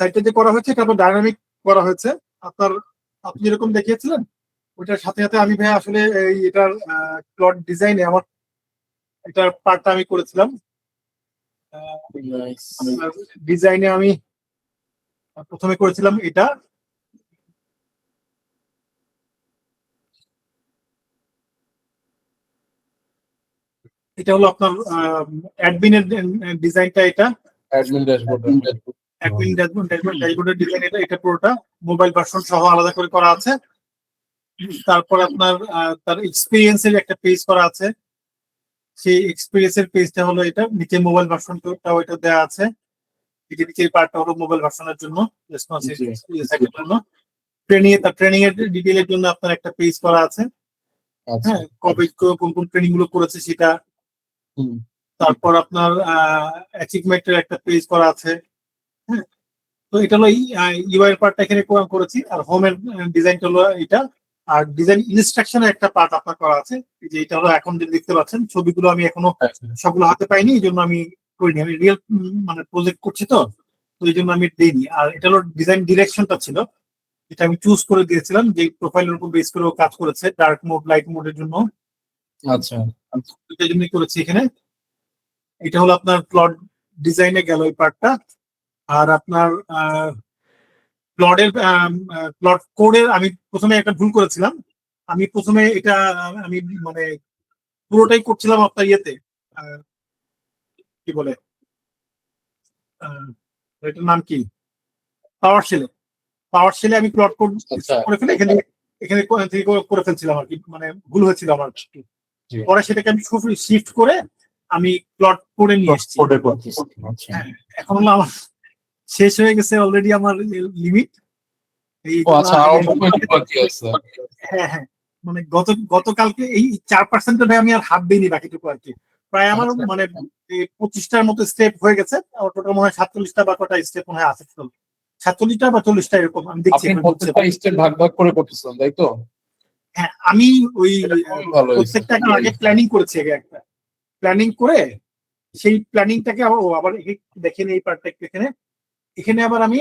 সাইটটা যে করা হয়েছে এটা ডাইনামিক করা হয়েছে। আপনার আপনি যেরকম দেখিয়েছিলেন ওইটার সাথে সাথে আমি ভাই আসলে এই এটার প্লট ডিজাইনে আমার এটার পার্টটা আমি করেছিলাম। ডিজাইনে আমি প্রথমে করেছিলাম এটা, এটা হলো আপনার অ্যাডমিনের ডিজাইনটা, এটা অ্যাডমিন ড্যাশবোর্ডের ডিজাইন, এটা পুরোটা মোবাইল ভার্সন সহ আলাদা করে করা আছে। তারপর আপনার তার এক্সপিরিয়েন্সের একটা পেজ করা আছে, সেই এক্সপিরিয়েন্সের পেজটা হলো এটা, নিচে মোবাইল ভার্সনটাও এটা দেওয়া আছে। এই যে নিচের পার্টটা হলো মোবাইল ভার্সনের জন্য, ট্রেনিং এর ডিটেইলের জন্য আপনার একটা পেজ করা আছে। হ্যাঁ, কবে কোন কোন ট্রেনিং গুলো করেছে সেটা। তারপর আপনার অ্যাচিভমেন্টের একটা পেজ করা আছে। হ্যাঁ, তো এটা হলো ইউআই এর পার্টটা এখানে করেছি, আর হোমের ডিজাইনটা হলো এটা। আর ডিজাইন ইনস্ট্রাকশনের একটা পার্ট আপনার করা আছে, যে এটা হলো এখন যে দেখতে পাচ্ছেন ছবিগুলো আমি এখনো সবগুলো হাতে পাইনি, এই জন্য আমি করিনি, আমি রিয়েল মানে প্রজেক্ট করছি তো এই জন্য আমি দিইনি। আর এটা হলো ডিজাইন ডিরেকশনটা ছিল, এটা আমি চুজ করে দিয়েছিলাম যে প্রোফাইলের উপর বেস করে কাজ করেছে, ডার্ক মোড লাইট মোডের জন্য। আচ্ছা, এটার জন্য করেছি এখানে। এটা হলো আপনার প্লট ডিজাইনে গেল এই পার্টটা। আর আপনার প্লট কোডের আমি প্রথমে একটা ভুল করেছিলাম। আমি প্রথমে এটা আমি মানে পুরোটাই করছিলাম আপনার ইয়েতে, কি বলে এটার নাম কি, পাওয়ার শেলে আমি প্লট কোড করে ফেলে এখানে এখানে করে ফেলছিলাম আর কি, মানে ভুল হয়েছিল আমার। পরে সেটাকে আমি শিফট করে আমি প্লট করে নিয়ে এসেছি। এখন হলো আমার শেষ হয়ে গেছে অলরেডি আমার লিমিট। হ্যাঁ হ্যাঁ, মানে গতকালকে এই 4% ভাই আমি আর হাত দিইনি, বাকিটুকু আর কি প্রায় আমার মানে 25টার মতো স্টেপ হয়ে গেছে। টোটাল মনে হয় 47টা বা কটা স্টেপ মনে হয় আছে, 47টা বা 40টা এরকম আমি দেখছি। স্টেপ ভাগ ভাগ করে করতেছেন তাই তো? হ্যাঁ, আমি ওই প্রত্যেকটা আগে প্ল্যানিং করেছি, আগে একটা প্ল্যানিং করে সেই প্ল্যানিংটাকে আবার দেখেন এই পার্টটা এখানে এখানে আবার আমি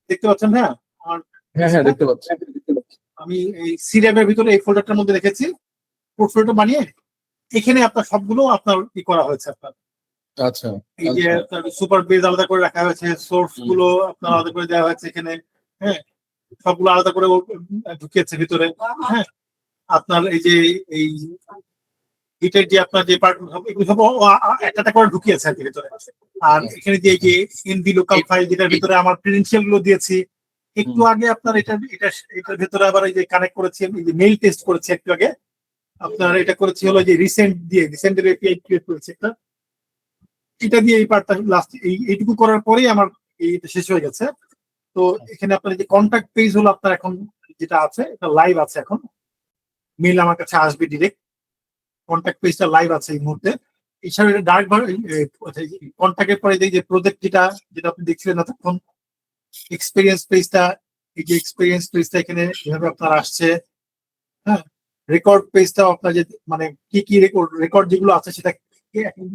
দেখতে পাচ্ছেন। হ্যাঁ হ্যাঁ দেখতে পাচ্ছি। আমি এই সিরিয়ালের ভিতরে এই ফোল্ডারটার মধ্যে রেখেছি, পোর্টফোলিওটা বানিয়ে এখানে আপনার সবগুলো আপনার ই করা হয়েছে আপনার। আচ্ছা, এই যে সুপার বেজ আলাদা করে রাখা হয়েছে, সোর্স গুলো আপনার আলাদা করে দেওয়া হয়েছে এখানে। হ্যাঁ, সবগুলো আলাদা করে ঢুকিয়েছে ভিতরে। হ্যাঁ, আপনার এই যে এই হিটের যে আপনার যে পার্ট এগুলো সব একটা করে ঢুকিয়েছে আর কি ভিতরে। আর এখানে যে এই যে এনভি লোকাল ফাইল যেটার ভিতরে আমার ক্রেডেনশিয়াল গুলো দিয়েছি। একটু আগে আপনার এটার ভিতরে আবার এই যে কানেক্ট করেছি, এই যে মেইল টেস্ট করেছি একটু আগে আপনার, এটা করেছি হলো যে রিসেন্টের এপিআই ক্রিয়েট করেছি একটা, এটা দিয়ে এই পার্টটা লাস্ট এইটুকু করার পরেই আমার এইটা শেষ হয়ে গেছে। তো এখানে আপনার যে কন্ট্যাক্ট পেজ হলো আপনার এখন যেটা আছে এটা লাইভ আছে, এখন মেইল আমার কাছে আসবে ডিরেক্ট, কন্ট্যাক্ট পেজটা লাইভ আছে এই মুহূর্তে। এছাড়া এটা ডাইরেক্ট কন্ট্যাক্টের পরে যে প্রজেক্ট যেটা আপনি দেখছিলেন তখন এক্সপিরিয়েন্স পেজটা, এই যে এক্সপিরিয়েন্স পেজটা এখানে এভাবে আপনার আসছে। হ্যাঁ, রেকর্ড পেজটা আপনার যে মানে কি রেকর্ড যেগুলো আছে সেটা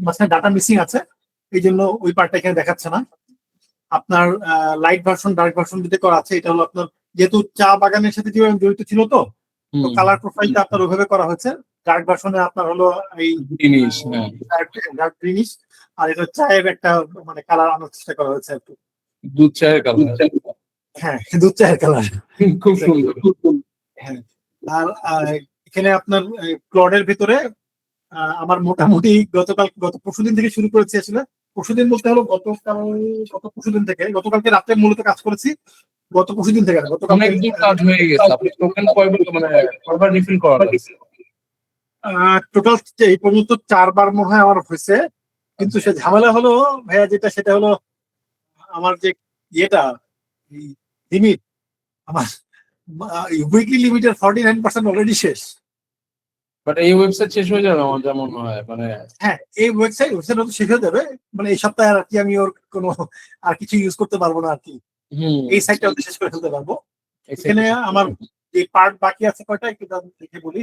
মাঝখানে ডাটা মিসিং আছে, এই জন্য ওই পার্টটা এখানে দেখাচ্ছে না। আপনার লাইট ভার্সন ডার্ক ভার্সন দিতে করা আছে। এটা হলো আপনার যেহেতু চা বাগানের সাথে যেভাবে জড়িত ছিল তো কালার প্রোফাইলটা আপনার ওইভাবে করা হয়েছে। ডার্ক ভার্সনে আপনার হলো এই ডার্ক গ্রিনিশ, আর এটা চায়ের একটা মানে কালার আনার চেষ্টা করা হয়েছে আর কি, দুধ চায়ের কালার। হ্যাঁ, দুধ চায়ের কালার, খুব সুন্দর। হ্যাঁ, আর এখানে আপনার প্লটের ভিতরে আমার মোটামুটি গত পরশুদিন থেকে শুরু করেছি। আসলে পরশুদিন বলতে হলো গতকালকে রাতে মূলত কাজ করেছি। গত পরশুদিন থেকে কাজ হয়ে গেছে। আপনি টোকেন কয়বার রিফিল করা লাগছে? টোটাল এই পর্যন্ত 4বার মনে হয় আমার হয়েছে। কিন্তু সে ঝামেলা হলো ভাইয়া যেটা, সেটা হলো আমার যে ইয়েটা লিমিট, আমার উইকলি লিমিটের 49% অলরেডি শেষ। বাট এই ওয়েবসাইট শেষ হয়ে যাবে আমার যেমন হয়, মানে হ্যাঁ এই ওয়েবসাইট শেষ হয়ে যাবে, মানে এই সপ্তাহে আর কি আমি ওর কোনো আর কিছু ইউজ করতে পারবো না আর কি। এই সাইটটা শেষ করে ফেলতে পারবো। এখানে আমার যে পার্ট বাকি আছে কয়টা একটু দেখে বলি।